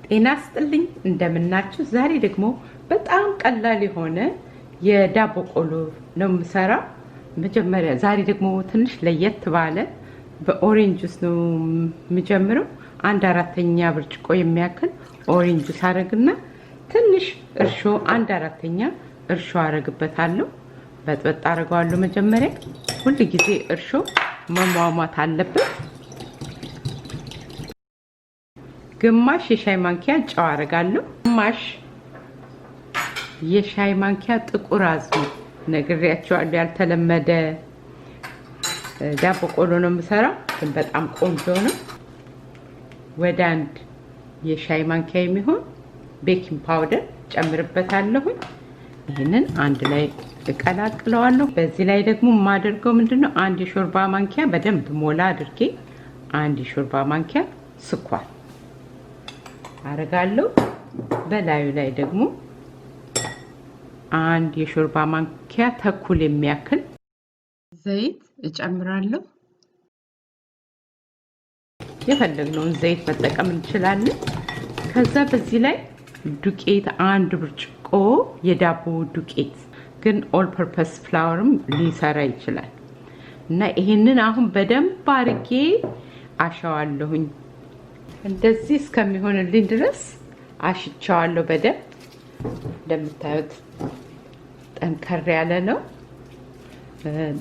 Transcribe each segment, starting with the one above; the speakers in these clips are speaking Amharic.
ጤና ይስጥልኝ እንደምናችሁ ዛሬ ደግሞ በጣም ቀላል የሆነ የዳቦ ቆሎ ነው የምሰራው መጀመሪያ ዛሬ ደግሞ ትንሽ ለየት ባለ በኦሬንጅ ጁስ ነው የምጀምረው 1/4 ብርጭቆ የሚያክል ኦሬንጅ ጁስ አረግና ትንሽ እርሾ 1/4 እርሾ አረግበታለሁ በጥበጥ አረጋለሁ መጀመሪያ ሁሉ ጊዜ እርሾ መሟሟት አለበት ግማሽ የሻይ ማንኪያ ጨው አረጋለሁ ግማሽ የሻይ ማንኪያ ጥቁር አዝሙድ ነግሬያችኋለሁ ያልተለመደ ዳቦ ቆሎ ነው የምሰራው ግን በጣም ቆንጆ ነው ወደ አንድ የሻይ ማንኪያ የሚሆን ቤኪንግ ፓውደር ጨምርበታለሁ ይሄንን አንድ ላይ እቀላቅለዋለሁ በዚህ ላይ ደግሞ ማደርገው ምንድነው አንድ የሾርባ ማንኪያ በደንብ ሞላ አድርጌ አንድ የሾርባ ማንኪያ ስኳር አረጋለሁ በላዩ ላይ ደግሞ አንድ የሾርባ ማንኪያ ተኩል የሚያክል ዘይት እጨምራለሁ የፈለግነውን ዘይት መጠቀም እንችላለን ከዛ በዚህ ላይ ዱቄት አንድ ብርጭቆ የዳቦ ዱቄት ግን ኦል ፐርፐስ ፍላወርም ሊሰራ ይችላል እና ይሄንን አሁን በደንብ አርጌ አሻዋለሁኝ እንደዚህ እስከሚሆንልኝ ድረስ አሽቻለሁ በደንብ እንደምታዩት ጠንከር ያለ ነው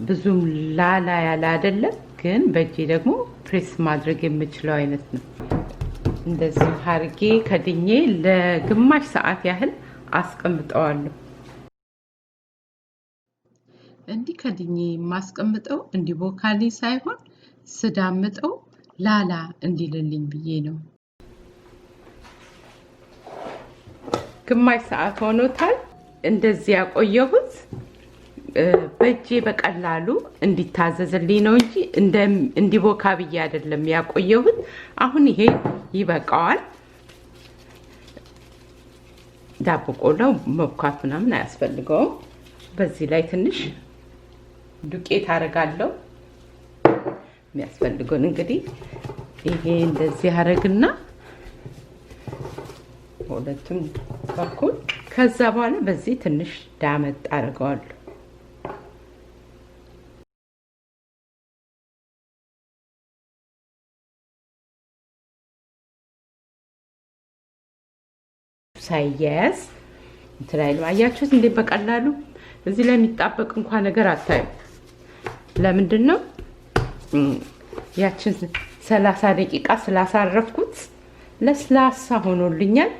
ብዙም ላላ ያለ አይደለም ግን በእጄ ደግሞ ፕሬስ ማድረግ የምችለው አይነት ነው እንደዚህ አርጌ ከድኜ ለግማሽ ሰዓት ያህል አስቀምጠዋለሁ እንዲህ ከድኜ ማስቀምጠው እንዲቦካልኝ ሳይሆን ስዳምጠው ላላ እንዲልልኝ ብዬ ነው ግማሽ ሰዓት ሆኖታል እንደዚህ ያቆየሁት በእጄ በቀላሉ እንዲታዘዝልኝ ነው እንጂ እንዲቦካ ብዬ አይደለም ያቆየሁት አሁን ይሄ ይበቃዋል ዳቦ ቆሎ መብካት ምናምን አያስፈልገውም በዚህ ላይ ትንሽ ዱቄት አረጋለሁ የሚያስፈልገው እንግዲህ ይሄ እንደዚህ አረግና ሁለቱም በኩል ከዛ በኋላ በዚህ ትንሽ ዳመጥ አረጋለሁ ሳይያዝ እንትላይሉ አያችሁት እንዴ በቀላሉ እዚህ ላይ የሚጣበቅ እንኳን ነገር አታዩ ለምንድነው ያችን 30 ደቂቃ ስላሳረፍኩት ለስላሳ ሆኖልኛል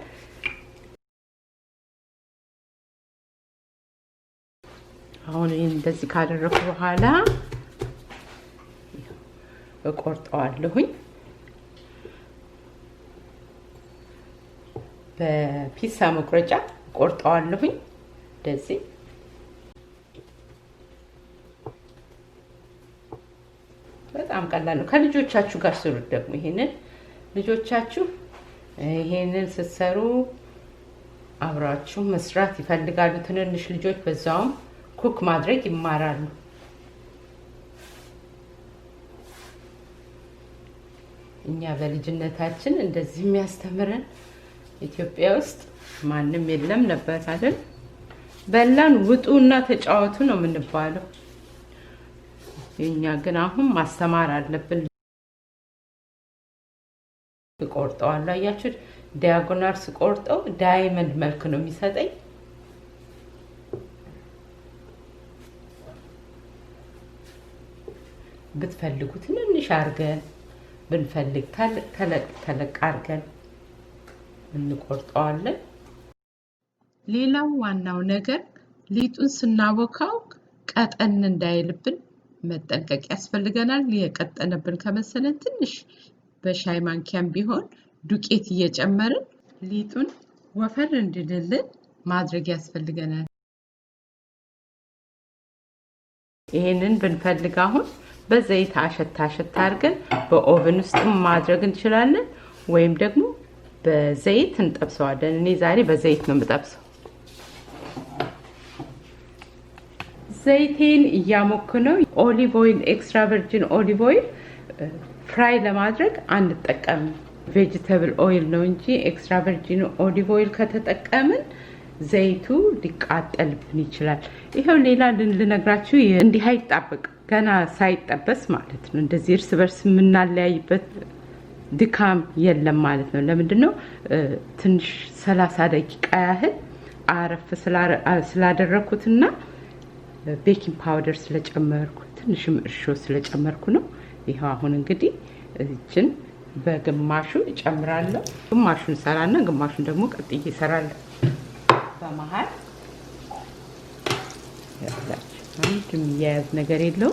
አሁን እንደዚህ ካደረኩ በኋላ እቆርጠዋለሁኝ በፒሳ መቁረጫ ቆርጠዋለሁኝ እንደዚህ በጣም ቀላል ነው ከልጆቻችሁ ጋር ስሩት ደግሞ ይሄንን ልጆቻችሁ ይሄንን ስትሰሩ አብራችሁ መስራት ይፈልጋሉ ትንንሽ ልጆች በዛውም ኩክ ማድረግ ይማራሉ እኛ በልጅነታችን እንደዚህ የሚያስተምረን ኢትዮጵያ ውስጥ ማንንም የለም ነበር አይደል በላን ውጡና ተጫወቱ ነው የምንባለው እኛ ግን አሁን ማስተማር አለብን ቆርጠዋለሁ አያችሁ ዲያጎናል ስቆርጠው ዳይመንድ መልክ ነው የሚሰጠኝ ብትፈልጉ ትንንሽ አርገን ብንፈልግ ተለቅ አርገን እንቆርጠዋለን ሌላው ዋናው ነገር ሊጡን ስናቦካው ቀጠን እንዳይልብን መጠንቀቅ ያስፈልገናል የቀጠነብን ከመሰለን ትንሽ በሻይ ማንኪያም ቢሆን ዱቄት እየጨመርን ሊጡን ወፈር እንዲልልን ማድረግ ያስፈልገናል ይሄንን ብንፈልግ አሁን በዘይት አሸታ አርገን በኦቨን ውስጥ ማድረግ እንችላለን ወይም ደግሞ በዘይት እንጠብሰዋለን እኔ ዛሬ በዘይት ነው የምጠብሰው ዘይቴን እያሞኩ ነው ኦሊቭ ኦይል ኤክስትራ ቨርጂን ኦሊቭ ኦይል ፍራይ ለማድረግ አንጠቀም vegetable oil ነው እንጂ extra virgin olive oil ከተጠቀምን ዘይቱ ሊቃጠልብን ይችላል ይሄው ሌላ ልነግራችሁ እንዲህ አይጣበቅ ገና ሳይጠበስ ማለት ነው እንደዚህ እርስ በርስ ምናለያይበት ድካም የለም ማለት ነው ለምንድነው ትንሽ 30 ደቂቃ ያህል አረፍ ስላደረኩትና ቤኪንግ ፓውደር ስለጨመርኩ ትንሽም እርሾ ስለጨመርኩ ነው ይሄው አሁን እንግዲህ እዚችን በግማሹ እጨምራለሁ ግማሹን ሰራና ግማሹን ደግሞ ቀጥዬ እሰራለሁ በመሃል አንድም ያዝ ነገር የለው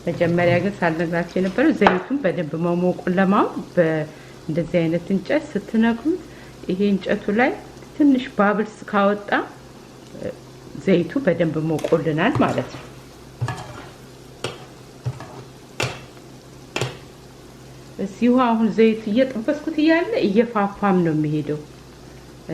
መጀመሪያ ግን ሳልነግራችሁ የነበረው ዘይቱን በደንብ መሞቁን ለማወቅ በእንደዚህ አይነት እንጨት ስትነኩት ይሄ እንጨቱ ላይ ትንሽ ባብልስ ካወጣ ዘይቱ በደንብ ሞቆልናል ማለት ነው እዚሁ አሁን ዘይት እየጠበስኩት ያለ እየፋፋም ነው የሚሄደው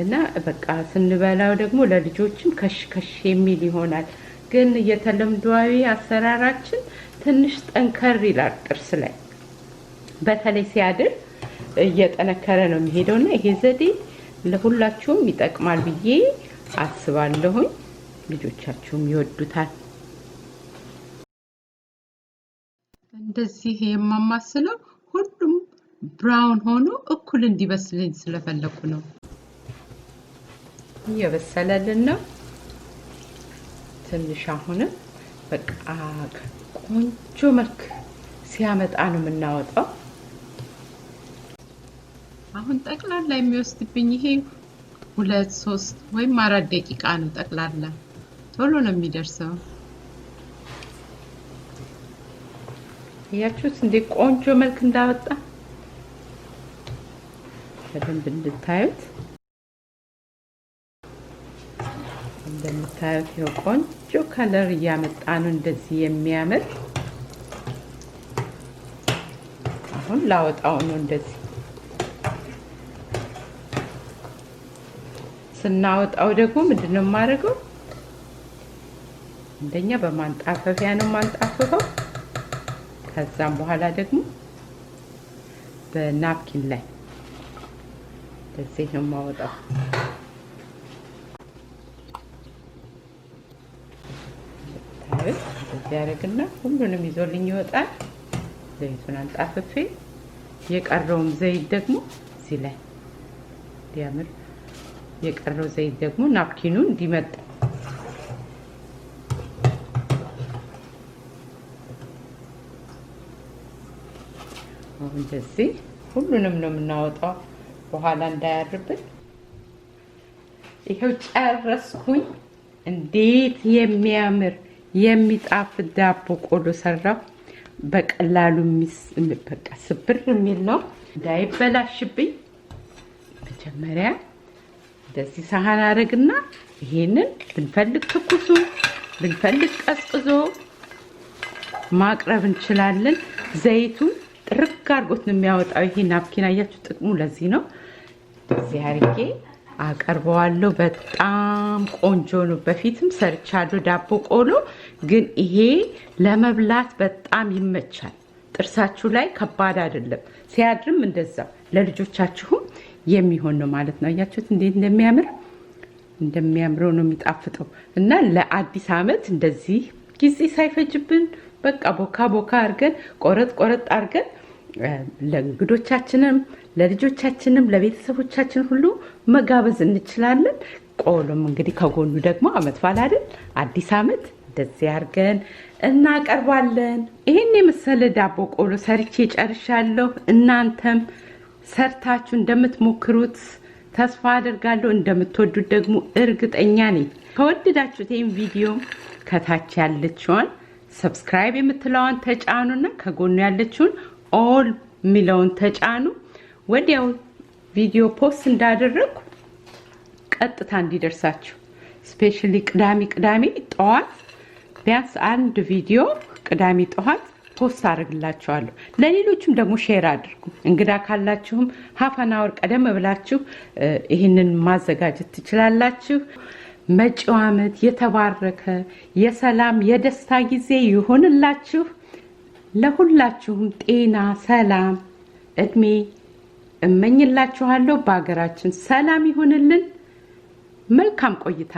እና በቃ ስንበላው ደግሞ ለልጆችም ከሽ የሚል ይሆናል ግን የተለምዷዊ አሰራራችን ትንሽ ጠንከር ይላል ጥርስ ላይ በተለይ ሲያድር እየጠነከረ ነው የሚሄደውና ይሄ ዘዴ ለሁላችሁም ይጠቅማል ብዬ አስባለሁ ልጆቻችሁም ይወዱታል እንደዚህ የማማስለው ሁሉም ብራውን ሆኖ እኩል እንዲበስልኝ ስለፈለኩ ነው እየበሰለልን ነው ትንሽ አሁን በቃ ቆንጆ መልክ ሲያመጣ ነው የምናወጣው አሁን ጠቅላላ የሚወስድብኝ ይሄ 2-3 ወይም 4 ደቂቃ ነው ጠቅላላ ቶሎ ነው የሚደርሰው ያችሁት እንደ ቆንጆ መልክ እንዳወጣ በደንብ እንድታዩት እንደምታዩት ይሄ ቆንጆ ከለር ያመጣ ነው እንደዚህ የሚያምር አሁን ላወጣው ነው እንደዚህ ስናወጣው ደግሞ ምንድነው ማድረገው እንደኛ በማንጣፈፊያ ነው ማንጣፈፈው ከዛም በኋላ ደግሞ በናፕኪን ላይ እንደዚህ ነው ማወጣው ያረግና ሁሉንም ይዞልኝ ይወጣል ዘይቱን አንጣፍፌ የቀረውም ዘይት ደግሞ እዚህ ላይ ያምር የቀረው ዘይት ደግሞ ናፕኪኑ እንዲመጣ አሁን እንደዚህ ሁሉንም ነው የምናወጣው በኋላ እንዳያርብን ይሄው ጨረስኩኝ እንዴት የሚያምር የሚጣፍጥ ዳቦ ቆሎ ሰራው በቀላሉ በቃ ስብር የሚል ነው እንዳይበላሽብኝ መጀመሪያ እንደዚህ ሳህን አረግና ይሄንን ብንፈልግ ትኩሱ ብንፈልግ ቀዝቅዞ ማቅረብ እንችላለን ዘይቱን ጥርቅ አድርጎት ነው የሚያወጣው ይሄ ናፕኪን አያችሁ ጥቅሙ ለዚህ ነው እዚህ አርጌ አቀርበዋለሁ በጣም ቆንጆ ነው በፊትም ሰርቻለሁ ዳቦ ቆሎ ግን ይሄ ለመብላት በጣም ይመቻል ጥርሳችሁ ላይ ከባድ አይደለም ሲያድርም እንደዛ ለልጆቻችሁም የሚሆን ነው ማለት ነው አያችሁት እንዴት እንደሚያምረው ነው የሚጣፍጠው እና ለአዲስ አመት እንደዚህ ጊዜ ሳይፈጅብን በቃ ቦካ አርገን ቆረጥ አርገን ለእንግዶቻችንም ለልጆቻችንም ለቤተሰቦቻችን ሁሉ መጋበዝ እንችላለን ቆሎም እንግዲህ ከጎኑ ደግሞ አመት በዓል አይደል አዲስ አመት እንደዚህ አርገን እናቀርባለን ይሄን የመሰለ ዳቦ ቆሎ ሰርቼ ጨርሻለሁ እናንተም ሰርታችሁ እንደምትሞክሩት ተስፋ አደርጋለሁ እንደምትወዱት ደግሞ እርግጠኛ ነኝ ከወደዳችሁት ይሄን ቪዲዮ ከታች ያለችውን ሰብስክራይብ የምትለዋን ተጫኑና ከጎኑ ያለችውን ኦል ሚለውን ተጫኑ ወዲያው ቪዲዮ ፖስት እንዳደረኩ ቀጥታ እንዲደርሳችሁ ስፔሻሊ ቅዳሜ ጠዋት ቢያንስ አንድ ቪዲዮ ቅዳሜ ጠዋት ፖስት አድርግላችኋለሁ ለሌሎችም ደግሞ ሼር አድርጉ እንግዳ ካላችሁም ሃፍ አን አወር ቀደም ብላችሁ ይሄንን ማዘጋጀት ትችላላችሁ መጪው አመት የተባረከ የሰላም የደስታ ጊዜ ይሁንላችሁ ለሁላችሁም ጤና ሰላም እድሜ እመኝላችኋለሁ። በአገራችን ሰላም ይሁንልን። መልካም ቆይታ